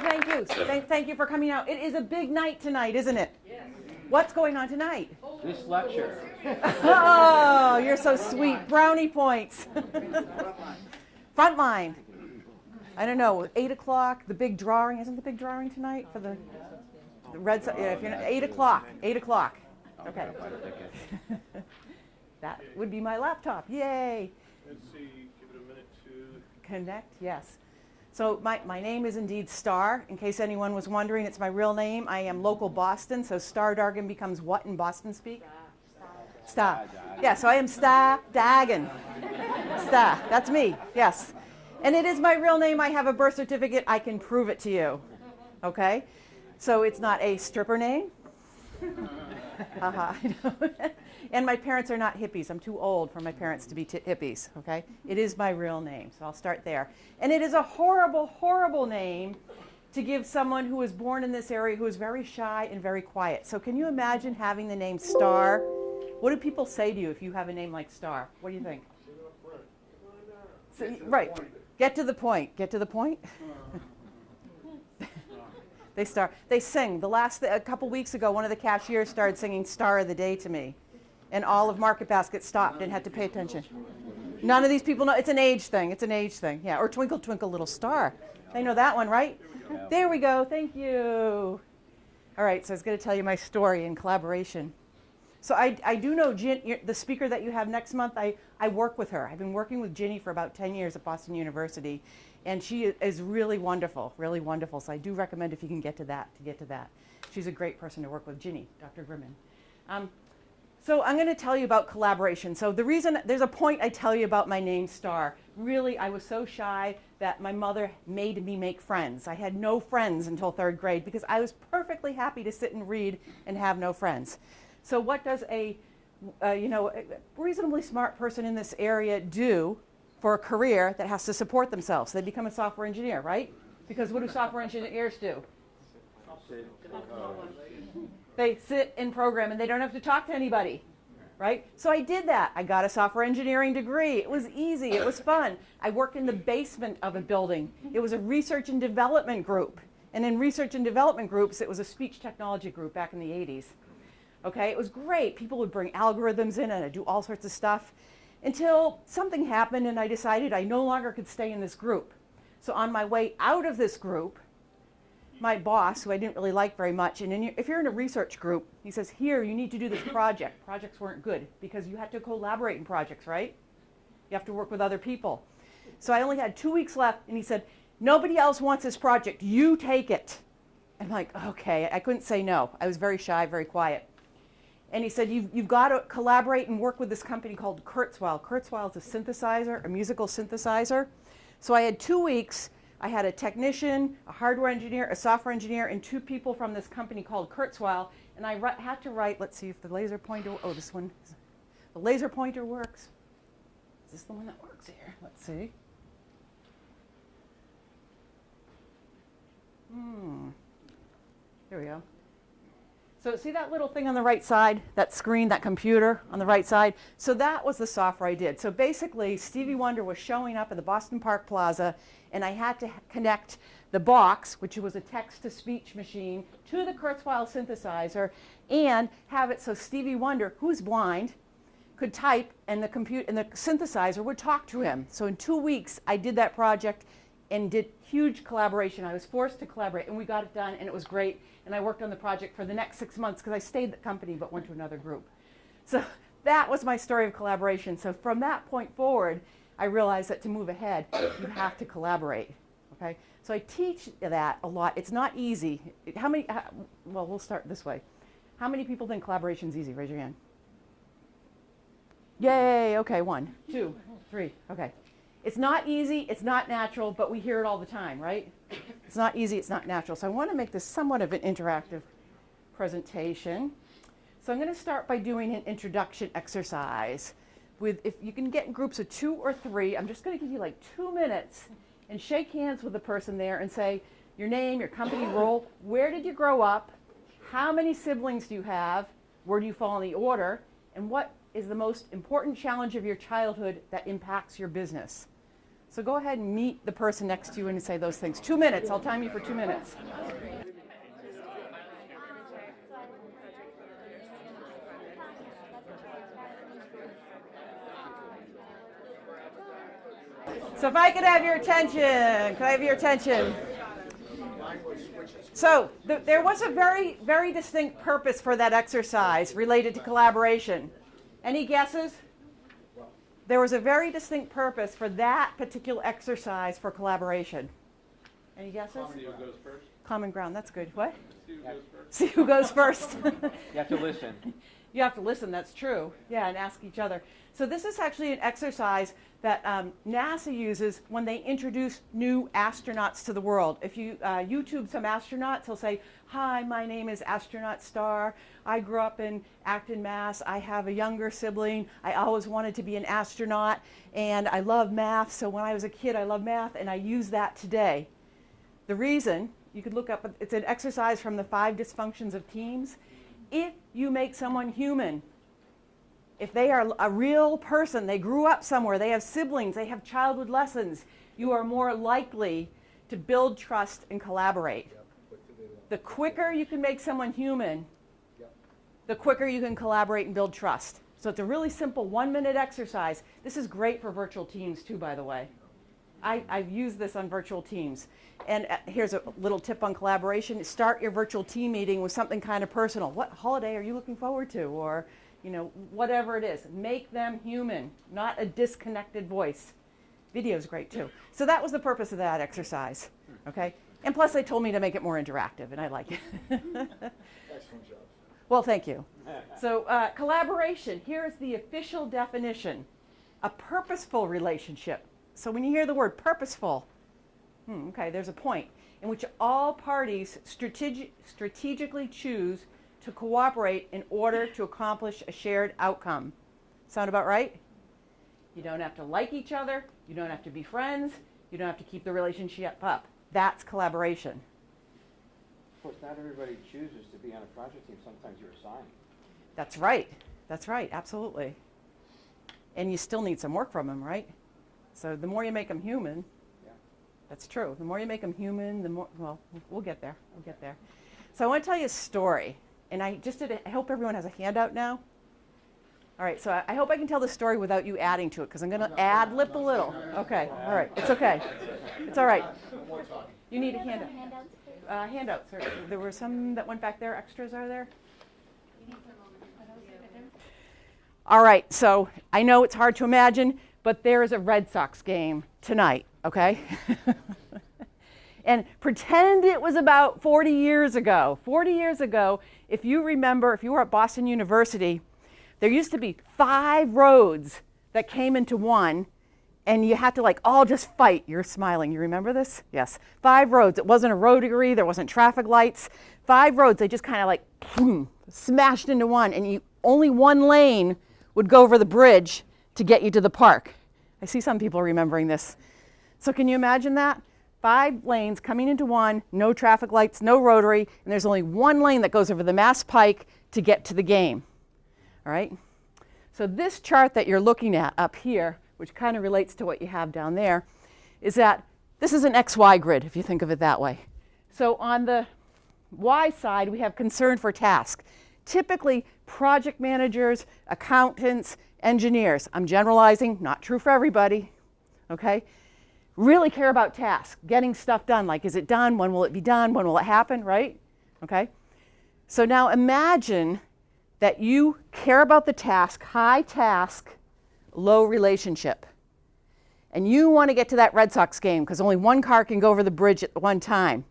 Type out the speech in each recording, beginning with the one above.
thank you. Thank you for coming out. It is a big night tonight, isn't it? Yes. What's going on tonight? This lecture. Oh, you're so sweet. Brownie points. Frontline. I don't know, 8 o'clock, the big drawing. Isn't the big drawing tonight for the Red Sox? Yeah, if you're not, 8 o'clock. 8 o'clock. Okay. That would be my laptop. Yay. Let's see, give it a minute to Connect, yes. So my name is indeed Star. In case anyone was wondering, it's my real name. I am local Boston, so Star Dargan becomes what in Boston speak? Star. Yeah, so I am Star Dargan. Star, that's me, yes. And it is my real name. I have a birth certificate. I can prove it to you, okay? So it's not a stripper name. And my parents are not hippies. I'm too old for my parents to be hippies, okay? It is my real name, so I'll start there. And it is a horrible, horrible name to give someone who was born in this area who is very shy and very quiet. So can you imagine having the name Star? What do people say to you if you have a name like Star? What do you think? So, right. Get to the point. Get to the point. They sing. A couple weeks ago, one of the cashiers started singing Star of the Day to me. And all of Market Basket stopped and had to pay attention. None of these people know. It's an age thing. It's an age thing. Yeah. Or Twinkle, Twinkle, Little Star. They know that one, right? There we go. Thank you. All right. So I was going to tell you my story in collaboration. So I do know the speaker that you have next month. I work with her. I've been working with Ginny for about 10 years at Boston University. And she is really wonderful, really wonderful. So I do recommend if you can get to that. She's a great person to work with, Ginny, Dr. Grimman. So I'm going to tell you about collaboration. So the reason, there's a point I tell you about my name, Star. Really, I was so shy that my mother made me make friends. I had no friends until 3rd grade because I was perfectly happy to sit and read and have no friends. So what does a reasonably smart person in this area do for a career that has to support themselves? They become a software engineer, right? Because what do software engineers do? They sit and program and they don't have to talk to anybody, right? So I did that. I got a software engineering degree. It was easy. It was fun. I worked in the basement of a building. It was a research and development group. And in research and development groups, it was a speech technology group back in the 80s. Okay, it was great. People would bring algorithms in and I'd do all sorts of stuff until something happened and I decided I no longer could stay in this group. So on my way out of this group, my boss, who I didn't really like very much, and if you're in a research group, he says, here, you need to do this project. Projects weren't good because you had to collaborate in projects, right? You have to work with other people. So I only had 2 weeks left, and he said, nobody else wants this project. You take it. I'm like, okay. I couldn't say no. I was very shy, very quiet. And he said, you've got to collaborate and work with this company called Kurzweil. Kurzweil is a synthesizer, a musical synthesizer. So I had 2 weeks. I had a technician, a hardware engineer, a software engineer, and 2 people from this company called Kurzweil. And I had to write, let's see if the laser pointer, oh, this one, the laser pointer works. Is this the one that works here? Let's see. Here we go. So see that little thing on the right side, that screen, that computer on the right side? So that was the software I did. So basically, Stevie Wonder was showing up at the Boston Park Plaza, and I had to connect the box, which was a text-to-speech machine, to the Kurzweil synthesizer, and have it so Stevie Wonder, who's blind, could type, and the synthesizer would talk to him. So in 2 weeks, I did that project and did huge collaboration. I was forced to collaborate, and we got it done, and it was great. And I worked on the project for the next 6 months because I stayed at the company but went to another group. So that was my story of collaboration. So from that point forward, I realized that to move ahead, you have to collaborate. Okay? So I teach that a lot. It's not easy. Well, we'll start this way. How many people think collaboration is easy? Raise your hand. Yay, okay, 1, 2, 3, okay. It's not easy, it's not natural, but we hear it all the time, right? It's not easy, it's not natural. So I want to make this somewhat of an interactive presentation. So I'm going to start by doing an introduction exercise. If you can get in groups of 2 or 3, I'm just going to give you like 2 minutes and shake hands with the person there and say your name, your company role, where did you grow up, how many siblings do you have, where do you fall in the order, and what is the most important challenge of your childhood that impacts your business. So go ahead and meet the person next to you and say those things. 2 minutes. I'll time you for 2 minutes. So if I could have your attention, could I have your attention? So there was a very, very distinct purpose for that exercise related to collaboration. Any guesses? There was a very distinct purpose for that particular exercise for collaboration. Any guesses? See who goes first. Common ground, that's good. What? See who goes first. See who goes first. You have to listen. You have to listen, that's true. Yeah, and ask each other. So this is actually an exercise that NASA uses when they introduce new astronauts to the world. If you YouTube some astronauts, they'll say, "Hi, my name is Astronaut Star. I grew up in Acton, Mass. I have a younger sibling. I always wanted to be an astronaut, and I love math. So when I was a kid, I loved math, and I use that today." The reason, you could look up, it's an exercise from the 5 dysfunctions of teams. If you make someone human, if they are a real person, they grew up somewhere, they have siblings, they have childhood lessons, you are more likely to build trust and collaborate. The quicker you can make someone human, the quicker you can collaborate and build trust. So it's a really simple 1-minute exercise. This is great for virtual teams too, by the way. I've used this on virtual teams. And here's a little tip on collaboration. Start your virtual team meeting with something kind of personal. What holiday are you looking forward to? Or, you know, whatever it is. Make them human, not a disconnected voice. Video is great too. So that was the purpose of that exercise. Okay? And plus they told me to make it more interactive, and I like it. Excellent job. Well, thank you. So collaboration, here is the official definition. A purposeful relationship. So when you hear the word purposeful, okay, there's a point in which all parties strategically choose to cooperate in order to accomplish a shared outcome. Sound about right? You don't have to like each other. You don't have to be friends. You don't have to keep the relationship up. That's collaboration. Of course, not everybody chooses to be on a project team. Sometimes you're assigned. That's right. That's right. Absolutely. And you still need some work from them, right? So the more you make them human, Yeah. that's true. The more you make them human, the more, well, we'll get there. We'll get there. So I want to tell you a story. And I hope everyone has a handout now. All right, so I hope I can tell the story without you adding to it, because I'm going to ad-lib a little. Okay, all right. It's okay. It's all right. You need a handout. Handouts. There were some that went back there. Extras are there? All right, so I know it's hard to imagine, but there is a Red Sox game tonight, okay? And pretend it was about 40 years ago. 40 years ago, if you remember, if you were at Boston University, there used to be 5 roads that came into one, and you had to like all just fight. You're smiling. You remember this? Yes. 5 roads. It wasn't a rotary. There wasn't traffic lights. 5 roads. They just kind of like smashed into one, and only one lane would go over the bridge to get you to the park. I see some people remembering this. So can you imagine that? 5 lanes coming into one, no traffic lights, no rotary, and there's only one lane that goes over the Mass Pike to get to the game. All right? So this chart that you're looking at up here, which kind of relates to what you have down there, is that this is an XY grid, if you think of it that way. So on the Y side, we have concern for task. Typically, project managers, accountants, engineers, I'm generalizing, not true for everybody, okay, really care about tasks, getting stuff done, like is it done, when will it be done, when will it happen, right? Okay? So now imagine that you care about the task, high task, low relationship. And you want to get to that Red Sox game because only one car can go over the bridge at one time.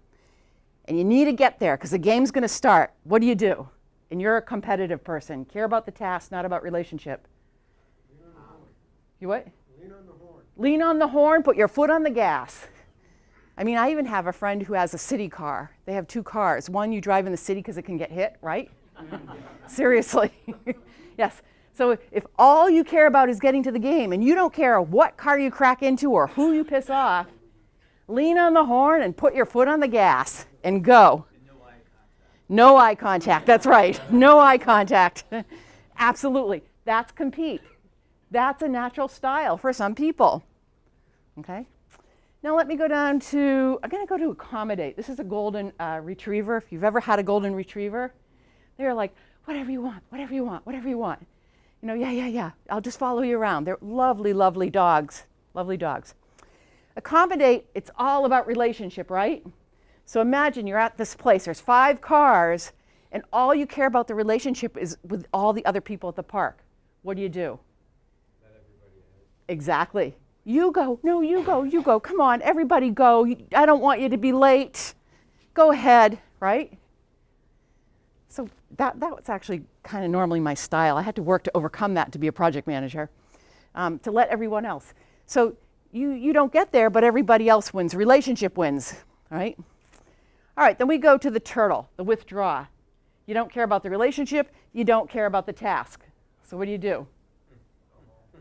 And you need to get there because the game's going to start. What do? And you're a competitive person. Care about the task, not about relationship. Lean on the horn. You what? Lean on the horn. Lean on the horn, put your foot on the gas. I mean, I even have a friend who has a city car. They have 2 cars. One you drive in the city because it can get hit, right? Seriously. Yes. So if all you care about is getting to the game and you don't care what car you crack into or who you piss off, lean on the horn and put your foot on the gas and go. No eye contact. That's right. No eye contact. Absolutely. That's compete. That's a natural style for some people. Okay? Now let me go down to, I'm going to go to accommodate. This is a golden retriever. If you've ever had a golden retriever, they're like, whatever you want, whatever you want, whatever you want. You know, yeah, I'll just follow you around. They're lovely, lovely dogs, lovely dogs. Accommodate, it's all about relationship, right? So imagine you're at this place, there's 5 cars, and all you care about the relationship is with all the other people at the park. What do? Let everybody ahead. Exactly. You go, no, you go, come on, everybody go. I don't want you to be late. Go ahead, right? So that was actually kind of normally my style. I had to work to overcome that to be a project manager, to let everyone else. So you don't get there, but everybody else wins. Relationship wins, right? All right, then we go to the turtle, the withdraw. You don't care about the relationship. You don't care about the task. So what do?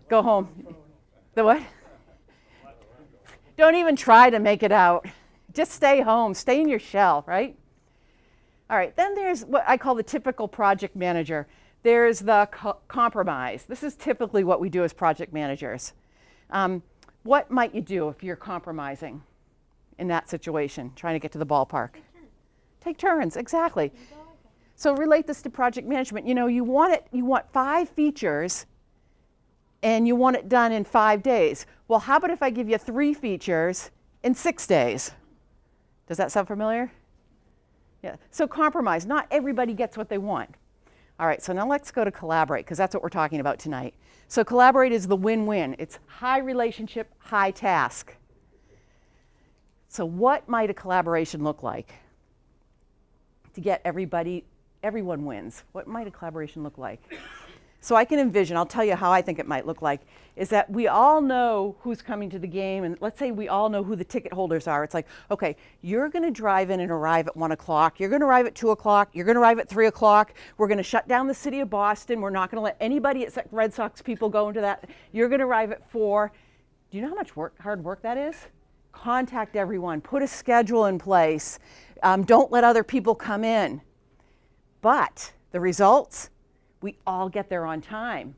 Go home. The what? Don't even try to make it out. Just stay home. Stay in your shell, right? All right, then there's what I call the typical project manager. There's the compromise. This is typically what we do as project managers. What might you do if you're compromising in that situation, trying to get to the ballpark? Take turns, exactly. So relate this to project management. You know, you want 5 features and you want it done in 5 days. Well, how about if I give you 3 features in 6 days? Does that sound familiar? Yeah. So compromise. Not everybody gets what they want. All right, so now let's go to collaborate, because that's what we're talking about tonight. So collaborate is the win-win. It's high relationship, high task. So what might a collaboration look like to get everyone wins? What might a collaboration look like? So I can envision, I'll tell you how I think it might look like, is that we all know who's coming to the game, and let's say we all know who the ticket holders are. It's like, okay, you're going to drive in and arrive at 1 o'clock, you're going to arrive at 2 o'clock, you're going to arrive at 3 o'clock, we're going to shut down the city of Boston, we're not going to let anybody except Red Sox people go into that, you're going to arrive at 4. Do you know how much hard work that is? Contact everyone, put a schedule in place, don't let other people come in. But the results? We all get there on time.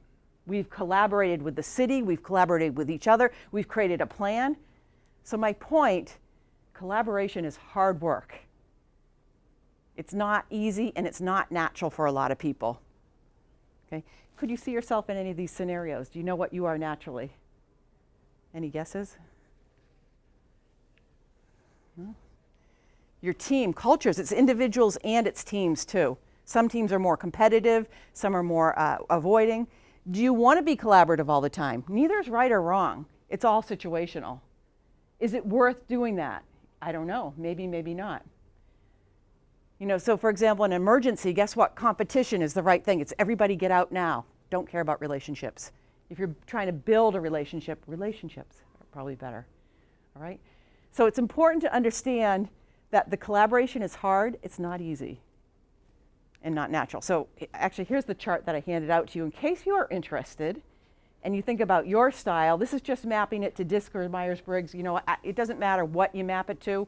We've collaborated with the city, we've collaborated with each other, we've created a plan. So my point, collaboration is hard work. It's not easy and it's not natural for a lot of people. Okay? Could you see yourself in any of these scenarios? Do you know what you are naturally? Any guesses? No? Your team, cultures, it's individuals and it's teams too. Some teams are more competitive, some are more avoiding. Do you want to be collaborative all the time? Neither is right or wrong. It's all situational. Is it worth doing that? I don't know. Maybe, maybe not. You know, so for example, in an emergency, guess what? Competition is the right thing. It's everybody get out now. Don't care about relationships. If you're trying to build a relationship, relationships are probably better. All right? So it's important to understand that the collaboration is hard. It's not easy and not natural. So actually, here's the chart that I handed out to you in case you are interested and you think about your style. This is just mapping it to DISC or Myers-Briggs. You know, it doesn't matter what you map it to,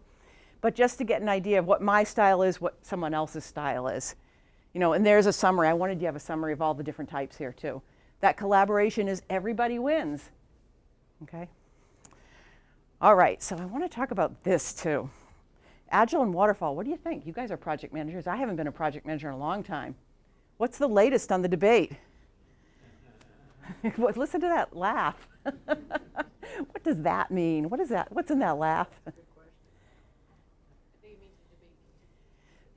but just to get an idea of what my style is, what someone else's style is. You know, and there's a summary. I wanted you to have a summary of all the different types here too. That collaboration is everybody wins. Okay? All right, so I want to talk about this too. Agile and waterfall, what do you think? You guys are project managers. I haven't been a project manager in a long time. What's the latest on the debate? Listen to that laugh. What does that mean? What is that? What's in that laugh?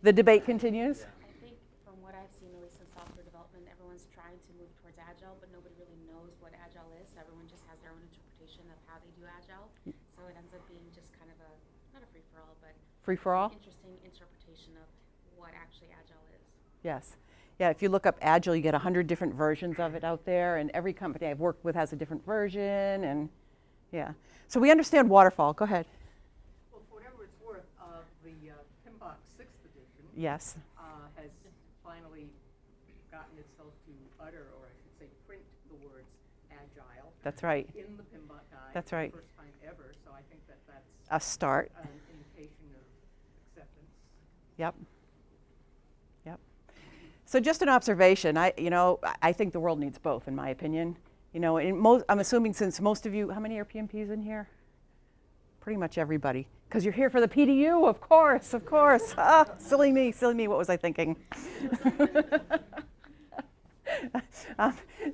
The debate continues? I think from what I've seen, at least in software development, everyone's trying to move towards Agile, but nobody really knows what Agile is. Everyone just has their own interpretation of how they do Agile. So it ends up being just kind of a, not a free-for-all, but Free-for-all? interesting interpretation of what actually Agile is. Yes. Yeah, if you look up Agile, you get 100 different versions of it out there, and every company I've worked with has a different version, and yeah. So we understand waterfall. Go ahead. Well, for whatever it's worth, the PMI 6th edition Yes. has finally gotten itself to utter, or I should say print, the words Agile That's right. in the PMI guide. That's for right. the first time ever, so I think that that's A start. an indication of acceptance. Yep. Yep. So just an observation. I think the world needs both, in my opinion. You know, I'm assuming since most of you, how many are PMPs in here? pretty much everybody. Because you're here for the PDU, of course, of course. Ah, silly me, what was I thinking?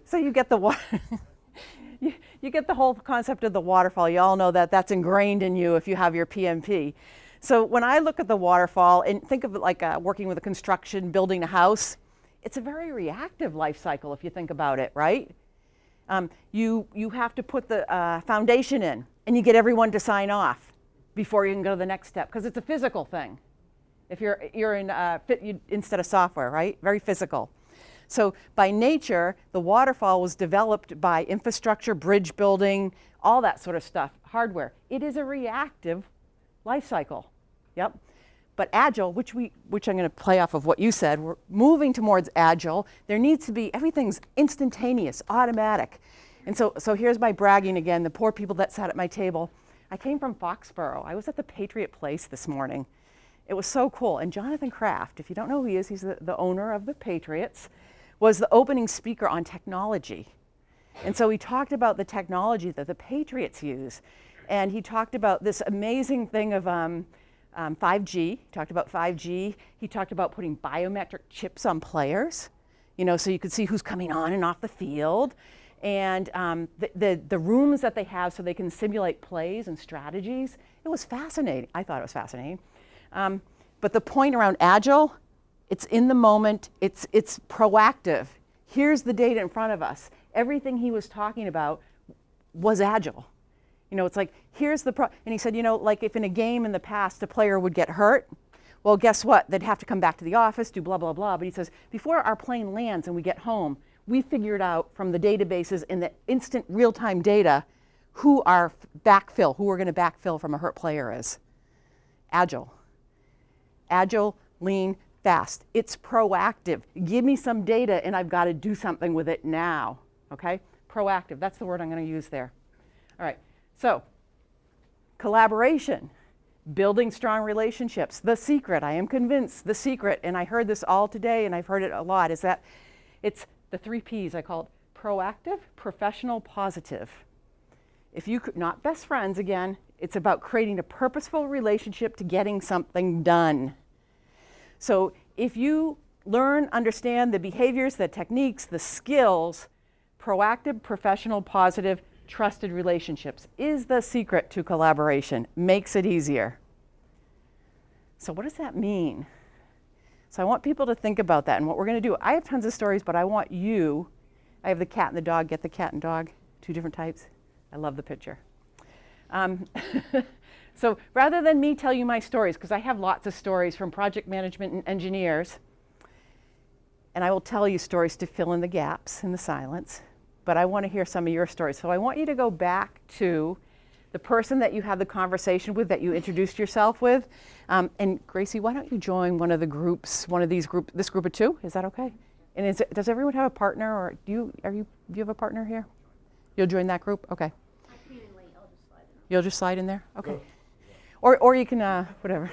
So you get the you get the whole concept of the waterfall. You all know that that's ingrained in you if you have your PMP. So when I look at the waterfall and think of it like working with a construction, building a house, it's a very reactive life cycle if you think about it, right? You have to put the foundation in, and you get everyone to sign off before you can go to the next step, because it's a physical thing. If you're in instead of software, right? Very physical. So by nature, the waterfall was developed by infrastructure, bridge building, all that sort of stuff, hardware. It is a reactive life cycle. Yep. But agile, which I'm going to play off of what you said, we're moving towards agile. There needs to be, everything's instantaneous, automatic. And so here's my bragging again, the poor people that sat at my table. I came from Foxborough. I was at the Patriot Place this morning. It was so cool. And Jonathan Kraft, if you don't know who he is, he's the owner of the Patriots, was the opening speaker on technology. And so he talked about the technology that the Patriots use. And he talked about this amazing thing of 5G. He talked about 5G. He talked about putting biometric chips on players, so you could see who's coming on and off the field. And the rooms that they have so they can simulate plays and strategies. It was fascinating. I thought it was fascinating. But the point around agile, it's in the moment, it's proactive. Here's the data in front of us. Everything he was talking about was agile. It's like, here's the and he said, like if in a game in the past a player would get hurt, well, guess what? They'd have to come back to the office, do blah, blah, blah. But he says, before our plane lands and we get home, we figured out from the databases in the instant real-time data who we're going to backfill from a hurt player is. Agile. Agile, lean, fast. It's proactive. Give me some data and I've got to do something with it now. Okay? Proactive. That's the word I'm going to use there. All right. So, collaboration, building strong relationships. The secret, I am convinced, the secret, and I heard this all today and I've heard it a lot, is that it's the 3 Ps. I call it proactive, professional, positive. If you could, not best friends again, it's about creating a purposeful relationship to getting something done. So if you learn, understand the behaviors, the techniques, the skills, proactive, professional, positive, trusted relationships is the secret to collaboration. Makes it easier. So what does that mean? So I want people to think about that and what we're going to do. I have tons of stories, but I want you, I have the cat and the dog. Get the cat and dog, 2 different types. I love the picture. So rather than me tell you my stories, because I have lots of stories from project management and engineers, and I will tell you stories to fill in the gaps in the silence, but I want to hear some of your stories. So I want you to go back to the person that you had the conversation with, that you introduced yourself with. And Gracie, why don't you join one of the groups, this group of 2? Is that okay? And does everyone have a partner, or do you have a partner here? You'll join that group? Okay. I came in late, I'll just slide in. You'll just slide in there? Okay. Or you can, whatever.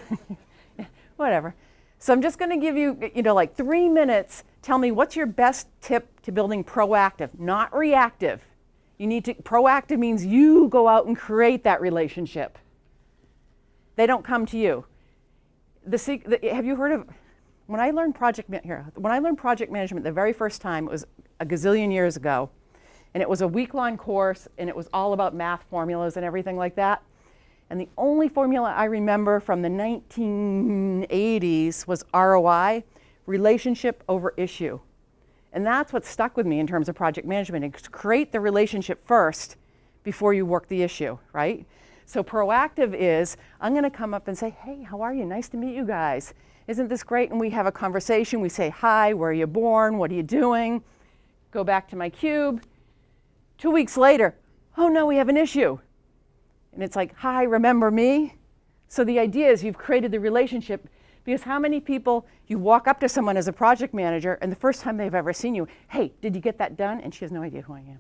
Whatever. So I'm just going to give you, like 3 minutes. Tell me, what's your best tip to building proactive, not reactive? Proactive means you go out and create that relationship. They don't come to you. Have you heard of, when I learned project management the very first time, it was a gazillion years ago, and it was a week-long course, and it was all about math formulas and everything like that. And the only formula I remember from the 1980s was ROI, relationship over issue. And that's what stuck with me in terms of project management. It's create the relationship first before you work the issue, right? So proactive is, I'm going to come up and say, hey, how are you? Nice to meet you guys. Isn't this great? And we have a conversation. We say, hi, where are you born? What are you doing? Go back to my cube. 2 weeks later, oh no, we have an issue. And it's like, hi, remember me? So the idea is you've created the relationship, because how many people, you walk up to someone as a project manager and the first time they've ever seen you, hey, did you get that done? And she has no idea who I am.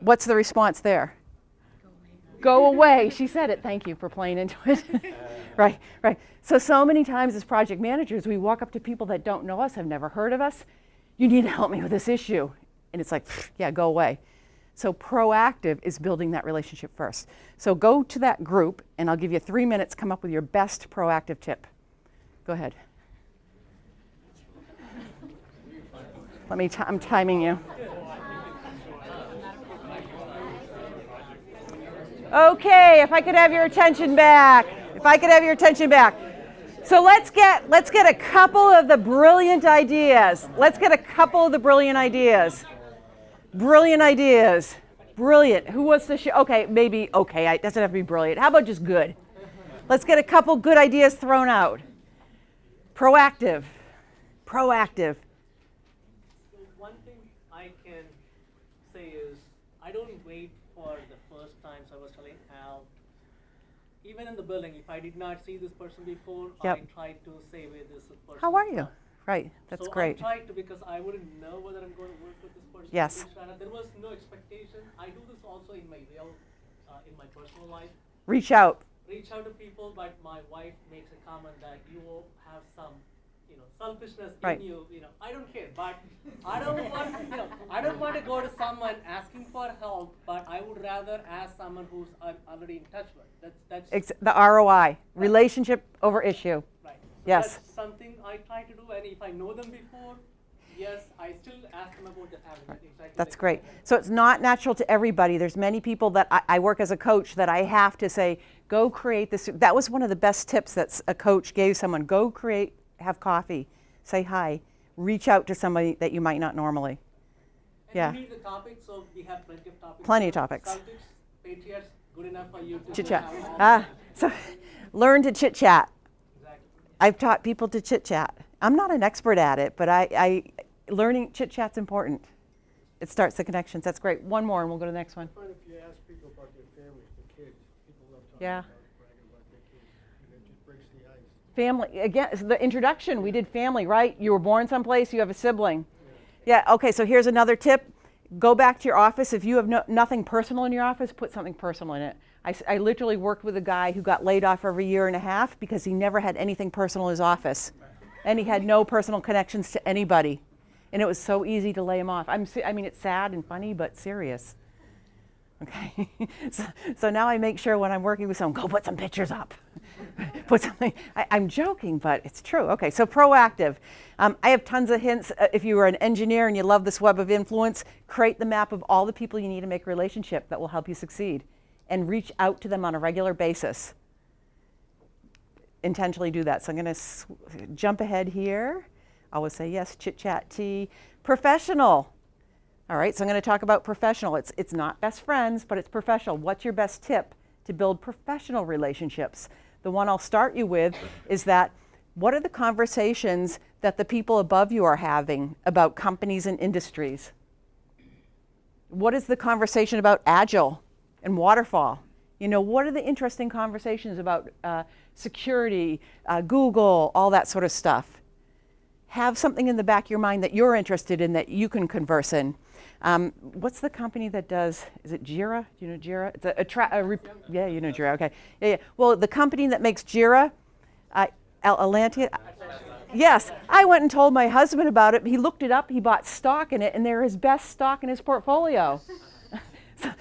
What's the response there? Go away. She said it. Thank you for playing into it. Right. So many times as project managers, we walk up to people that don't know us, have never heard of us. You need to help me with this issue. And it's like, yeah, go away. So proactive is building that relationship first. So go to that group, and I'll give you 3 minutes, come up with your best proactive tip. Go ahead. I'm timing you. Okay, if I could have your attention back. So let's get a couple of the brilliant ideas. Brilliant. Who wants to share? Okay, maybe, okay, it doesn't have to be brilliant. How about just good? Let's get a couple good ideas thrown out. Proactive. One thing I can say is I don't wait for the first time. So I was telling Al, even in the building, if I did not see this person before, Yep. I tried to say where this person How are is you? from. Right, that's So great. I tried to, because I wouldn't know whether I'm going to work with this person. Yes. There was no expectation. I do this also in my in my personal life. Reach out. Reach out to people, but my wife makes a comment that you will have some, selfishness Right. in you. I don't care, but I don't want to go to someone asking for help, but I would rather ask someone who's I'm already in touch with. That's The ROI, relationship over issue. right. So Yes. That's something I try to do, and if I know them before, yes, I still ask them about the family. Exactly. That's like great. that. So it's not natural to everybody. There's many people that I work as a coach that I have to say, go create this. That was one of the best tips that a coach gave someone. Go create, have coffee, say hi, reach out to somebody that you might not normally. And Yeah. we need the topic, so we have plenty of topics. Plenty of topics. Celtics, Patriots, good enough for you to Chit chat. have all So learn to chit chat. Exactly. I've taught people to chit chat. I'm not an expert at it, but learning chit chat's important. It starts the connections. That's great. One more, and we'll go to the next one. I find if you ask people about their families, the kids, people love talking Yeah. about bragging about their kids. It just breaks the ice. Family, again, the introduction, we did family, right? You were born someplace, you have a sibling. Yeah, okay, so here's another tip. Go back to your office. If you have nothing personal in your office, put something personal in it. I literally worked with a guy who got laid off every year and a half because he never had anything personal in his office. And he had no personal connections to anybody. And it was so easy to lay him off. I mean, it's sad and funny, but serious. Okay, so now I make sure when I'm working with someone, go put some pictures up. Put something, I'm joking, but it's true. Okay, so proactive. I have tons of hints. If you are an engineer and you love this web of influence, create the map of all the people you need to make a relationship that will help you succeed. And reach out to them on a regular basis. Intentionally do that. So I'm going to jump ahead here. I always say yes, chit chat, tea. Professional. All right, so I'm going to talk about professional. It's not best friends, but it's professional. What's your best tip to build professional relationships? The one I'll start you with is that what are the conversations that the people above you are having about companies and industries? What is the conversation about Agile and waterfall? What are the interesting conversations about security, Google, all that sort of stuff? Have something in the back of your mind that you're interested in that you can converse in. What's the company that does, is it Jira? Do you know Jira? It's yeah, you know Jira, okay. Yeah. Well, the company that makes Jira, Atlantia, yes, I went and told my husband about it. He looked it up, he bought stock in it, and they're his best stock in his portfolio.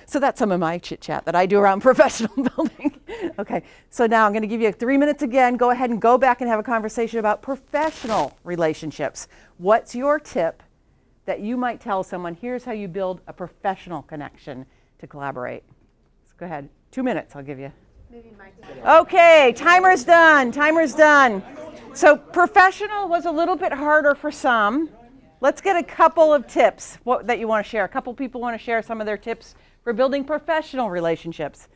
So that's some of my chit chat that I do around professional building. Okay, so now I'm going to give you 3 minutes again. Go ahead and go back and have a conversation about professional relationships. What's your tip that you might tell someone? Here's how you build a professional connection to collaborate. So go ahead. 2 minutes I'll give you. Okay, timer's done. So professional was a little bit harder for some. Let's get a couple of tips that you want to share. A couple people want to share some of their tips for building professional relationships.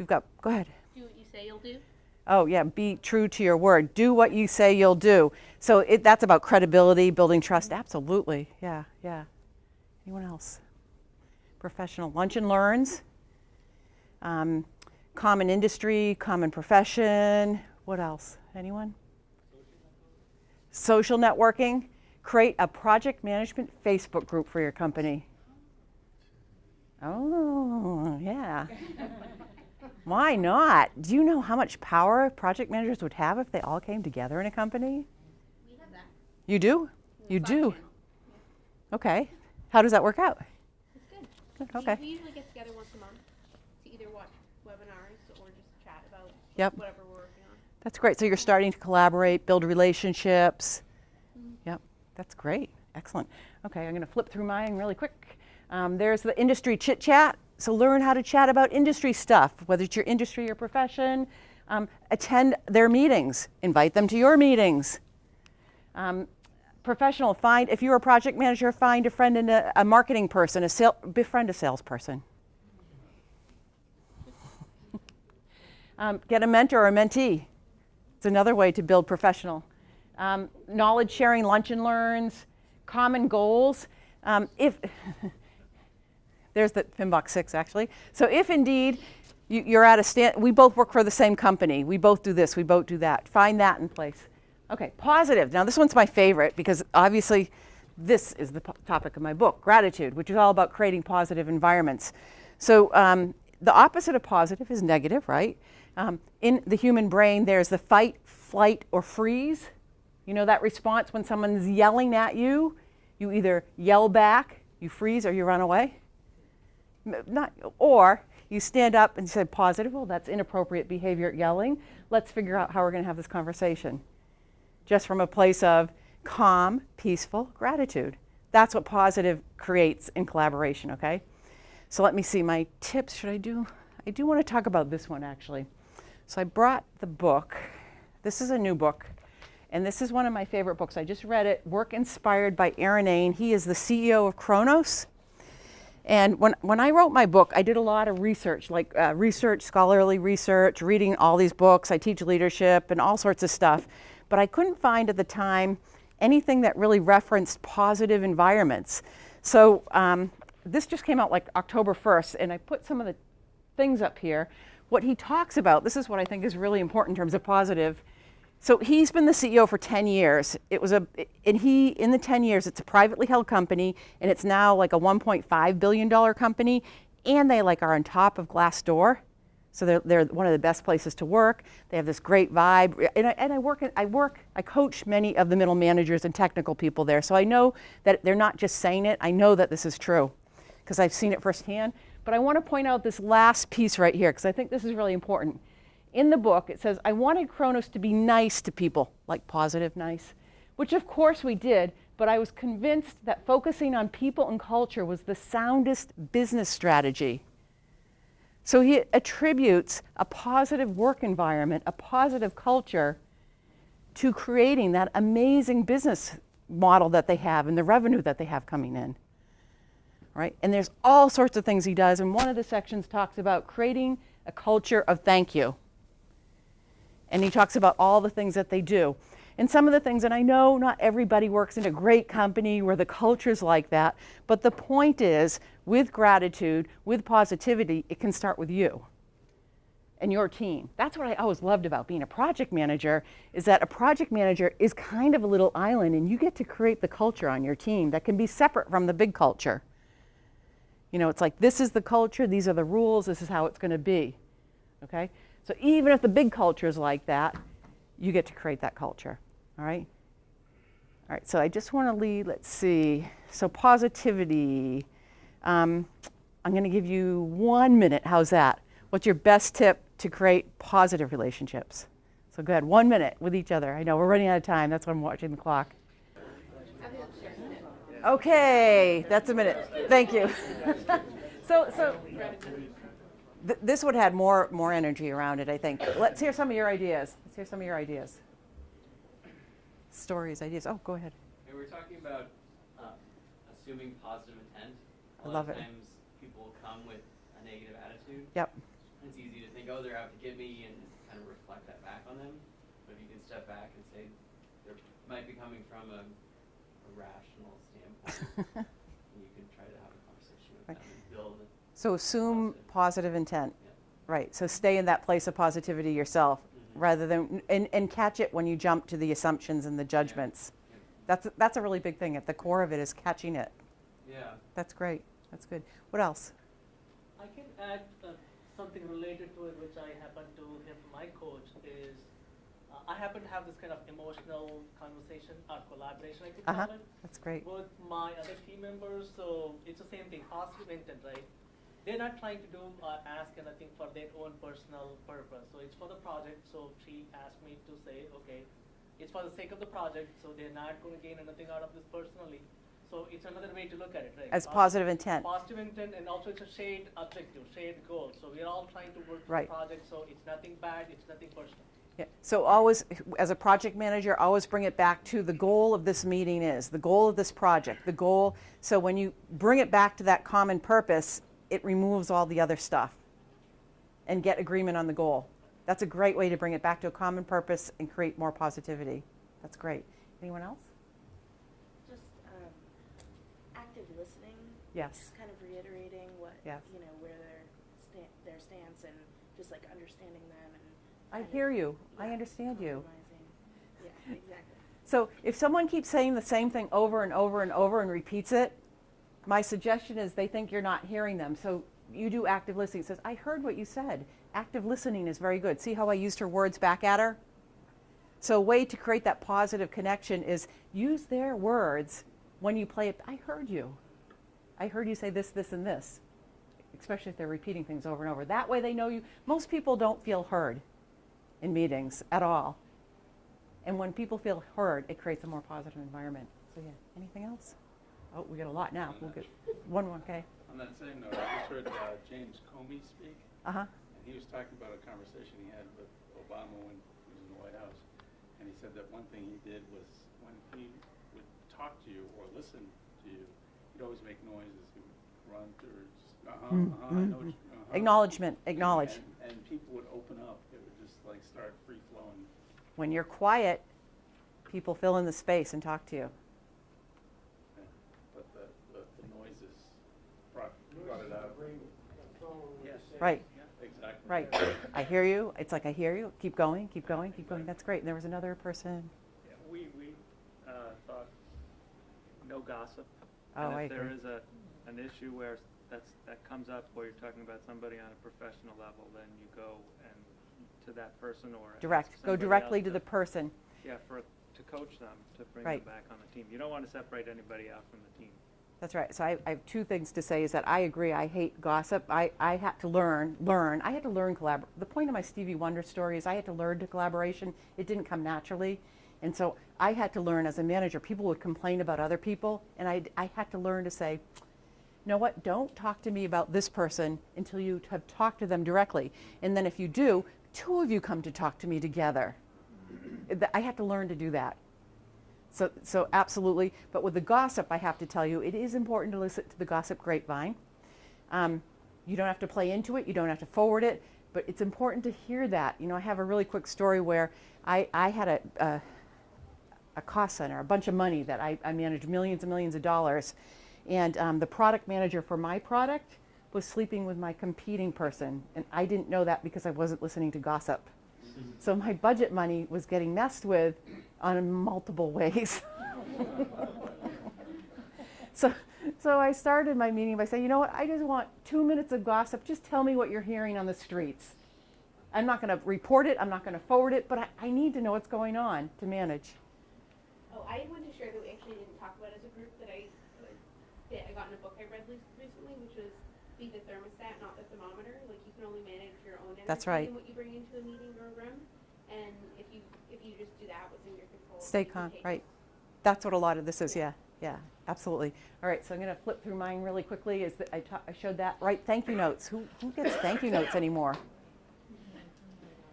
Go ahead. Do what you say you'll do. Oh yeah, be true to your word. Do what you say you'll do. So that's about credibility, building trust. Absolutely, yeah. Anyone else? Professional lunch and learns. Common industry, common profession. What else? Anyone? Social networking. Create a project management Facebook group for your company. Oh, yeah. Why not? Do you know how much power project managers would have if they all came together in a company? We have that. You do? You do? Okay. How does that work out? It's good. Okay. We usually get together once a month to either watch webinars or just chat about Yep. whatever we're working on. That's great. So you're starting to collaborate, build relationships. Yep, that's great. Excellent. Okay, I'm going to flip through mine really quick. There's the industry chit chat. So learn how to chat about industry stuff, whether it's your industry or profession. Attend their meetings. Invite them to your meetings. Professional, if you're a project manager, find a friend and a marketing person, befriend a salesperson. Get a mentor or a mentee. It's another way to build professional. Knowledge sharing, lunch and learns, common goals. There's the Pinbox 6 actually. So if indeed you're at we both work for the same company, we both do this, we both do that, find that in place. Okay, positive. Now this one's my favorite because obviously this is the topic of my book, gratitude, which is all about creating positive environments. So the opposite of positive is negative, right? In the human brain, there's the fight, flight, or freeze. You know that response when someone's yelling at you? You either yell back, you freeze, or you run away. Or you stand up and say positive, well, that's inappropriate behavior, yelling. Let's figure out how we're going to have this conversation. Just from a place of calm, peaceful gratitude. That's what positive creates in collaboration, okay? So let me see, my tips, I do want to talk about this one actually. So I brought the book. This is a new book, and this is one of my favorite books. I just read it, Work Inspired by Aaron Ain. He is the CEO of Kronos. And when I wrote my book, I did a lot of research, like scholarly research, reading all these books. I teach leadership and all sorts of stuff. But I couldn't find at the time anything that really referenced positive environments. So this just came out like October 1st, and I put some of the things up here. What he talks about, this is what I think is really important in terms of positive. So he's been the CEO for 10 years. In the 10 years, it's a privately held company, and it's now like a $1.5 billion company, and they are on top of Glassdoor. So they're one of the best places to work. They have this great vibe, and I coach many of the middle managers and technical people there. So I know that they're not just saying it. I know that this is true because I've seen it firsthand. But I want to point out this last piece right here because I think this is really important. In the book, it says, I wanted Kronos to be nice to people, like positive, nice, which of course we did, but I was convinced that focusing on people and culture was the soundest business strategy. So he attributes a positive work environment, a positive culture, to creating that amazing business model that they have and the revenue that they have coming in. Right? And there's all sorts of things he does, and one of the sections talks about creating a culture of thank you. And he talks about all the things that they do. And some of the things, and I know not everybody works in a great company where the culture's like that, but the point is, with gratitude, with positivity, it can start with you and your team. That's what I always loved about being a project manager, is that a project manager is kind of a little island, and you get to create the culture on your team that can be separate from the big culture. You know, it's like, this is the culture, these are the rules, this is how it's going to be, okay? So even if the big culture is like that, you get to create that culture, all right? All right, so I just want to lead, let's see. So positivity, I'm going to give you 1 minute, how's that? What's your best tip to create positive relationships? So go ahead, 1 minute with each other. I know we're running out of time, that's why I'm watching the clock. Okay, that's a minute. Thank you. This would have more energy around it, I think. Let's hear some of your ideas. Stories, ideas. Oh, go ahead. And we're talking about assuming positive intent. I love it. A lot of times people come with a negative attitude. Yep. It's easy to think, oh, they're out to get me, and kind of reflect that back on them. But if you can step back and say, they might be coming from a rational standpoint, and you can try to have a conversation with them and build. So assume positive intent. Yeah. Right. So stay in that place of positivity yourself, rather than and catch it when you jump to the assumptions and the judgments. Yeah. That's a really big thing. At the core of it is catching it. Yeah. That's great. That's good. What else? I can add something related to it, which I happen to hear from my coach, is I happen to have this kind of emotional conversation or collaboration, I could Uh-huh. call it, That's great. with my other team members. So it's the same thing, positive intent, right? They're not trying to do or ask anything for their own personal purpose. So it's for the project. So she asked me to say, okay, it's for the sake of the project. So they're not going to gain anything out of this personally. So it's another way to look at it, right? As positive intent. Positive intent, and also it's a shared objective, shared goal. So we're all trying to work for Right. the project. So it's nothing bad. It's nothing personal. Yeah. So always, as a project manager, always bring it back to the goal of this meeting is, the goal of this project, the goal. So when you bring it back to that common purpose, it removes all the other stuff and get agreement on the goal. That's a great way to bring it back to a common purpose and create more positivity. That's great. Anyone else? Just active listening. Yes. Just kind of reiterating what, Yes. you know, where their stance, and just like understanding them and. I kind of, hear you. I yeah, understand you. compromising. Yeah, exactly. So if someone keeps saying the same thing over and over and over and repeats it, my suggestion is they think you're not hearing them. So you do active listening. It says, I heard what you said. Active listening is very good. See how I used her words back at her? So a way to create that positive connection is use their words when you play it. I heard you. I heard you say this, this, and this, especially if they're repeating things over and over. That way they know you. Most people don't feel heard in meetings at all. And when people feel heard, it creates a more positive environment. So yeah, anything else? Oh, we got a lot now. We'll get one more, okay. On that same note, I just heard James Comey speak, Uh-huh. and he was talking about a conversation he had with Obama when he was in the White House. And he said that one thing he did was when he would talk to you or listen to you, he'd always make noises. He would grunt or just, I know what you, Acknowledgement, acknowledge. And people would open up. It would just like start free flowing. When you're quiet, people fill in the space and talk to you. But the noises brought it out. Yes. Right, Exactly. right. I hear you. It's like I hear you. Keep going, keep going, keep going. That's great. And there was another person. Yeah, we thought no gossip. Oh, and I if there agree. is an issue where that comes up where you're talking about somebody on a professional level, then you go and to that person or ask Direct. Go somebody directly else to the person. Yeah, to coach them, to bring Right. them back on the team. You don't want to separate anybody out from the team. That's right. So I have two things to say is that I agree. I hate gossip. I had to learn. I had to learn collaborate. The point of my Stevie Wonder story is I had to learn to collaboration. It didn't come naturally. And so I had to learn as a manager. People would complain about other people. And I had to learn to say, you know what, don't talk to me about this person until you have talked to them directly. And then if you do, two of you come to talk to me together. I had to learn to do that. So absolutely. But with the gossip, I have to tell you, it is important to listen to the gossip grapevine. You don't have to play into it. You don't have to forward it. But it's important to hear that. You know, I have a really quick story where I had a cost center, a bunch of money that I managed millions and millions of dollars. And the product manager for my product was sleeping with my competing person. And I didn't know that because I wasn't listening to gossip. So my budget money was getting messed with on multiple ways. So I started my meeting by saying, you know what, I just want 2 minutes of gossip. Just tell me what you're hearing on the streets. I'm not going to report it. I'm not going to forward it. But I need to know what's going on to manage. Oh, I wanted to share that we actually didn't talk about as a group that I got in a book I read recently, which was Be the Thermostat, Not the Thermometer. Like, you can only manage your own energy That's right. and what you bring into a meeting or a room. And if you just do that, what's in your control. Stay you can calm, take right. That's what a lot of this is, yeah, absolutely. All right, so I'm going to flip through mine really quickly. Is that I showed that, right? Thank you notes. Who gets thank you notes anymore?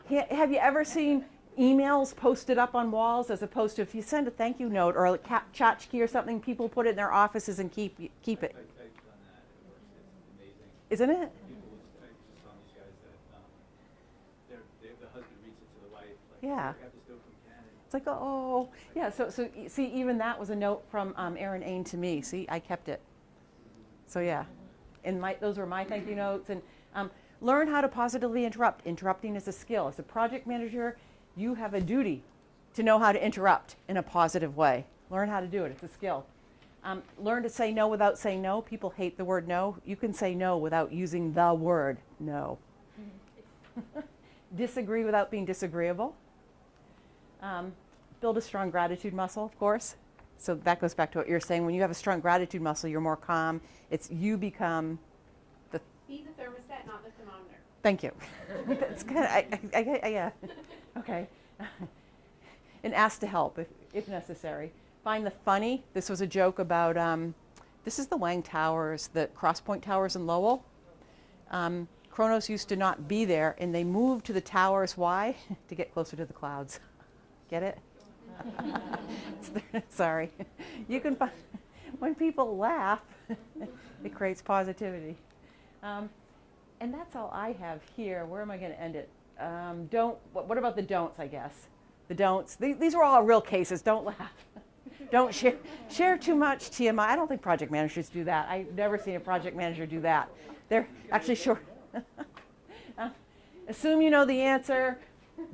Have you ever seen emails posted up on walls as opposed to if you send a thank you note or a tchotchke or something, people put it in their offices and keep it. I've done that. It works. It's amazing. Isn't it? People, I just saw these guys that the husband reads it to the wife. Like, Yeah. I got this note from Canada. It's like, oh, yeah, so see, even that was a note from Erin Ain to me. See, I kept it. So yeah, and those were my thank you notes. And learn how to positively interrupt. Interrupting is a skill. As a project manager, you have a duty to know how to interrupt in a positive way. Learn how to do it. It's a skill. Learn to say no without saying no. People hate the word no. You can say no without using the word no. Disagree without being disagreeable. Build a strong gratitude muscle, of course. So that goes back to what you're saying. When you have a strong gratitude muscle, you're more calm. It's you become the. Be the thermostat, not the thermometer. Thank you. That's good. Yeah. Okay. And ask to help if necessary. Find the funny. This was a joke about. This is the Wang Towers, the Crosspoint Towers in Lowell. Kronos used to not be there, and they moved to the towers. Why? To get closer to the clouds. Get it? Sorry. You can find, when people laugh, it creates positivity. And that's all I have here. Where am I going to end it? What about the don'ts, I guess? The don'ts. These are all real cases. Don't laugh. Don't share too much TMI. I don't think project managers do that. I've never seen a project manager do that. They're actually short. Assume you know the answer.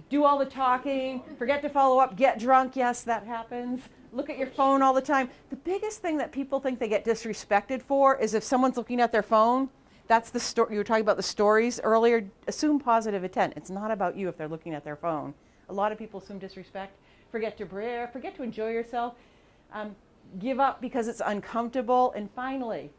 Do all the talking. Forget to follow up. Get drunk. Yes, that happens. Look at your phone all the time. The biggest thing that people think they get disrespected for is if someone's looking at their phone. That's the story. You were talking about the stories earlier. Assume positive intent. It's not about you if they're looking at their phone. A lot of people assume disrespect. Forget to brag. Forget to enjoy yourself. Give up because it's uncomfortable. And finally,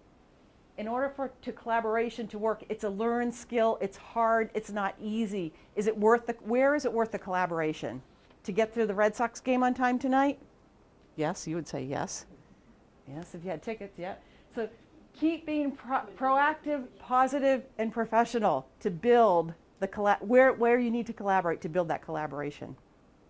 in order for collaboration to work, it's a learned skill. It's hard. It's not easy. Is it worth where is it worth the collaboration? To get through the Red Sox game on time tonight? Yes, you would say yes. Yes, if you had tickets, yeah. So keep being proactive, positive, and professional to build the where you need to collaborate to build that collaboration.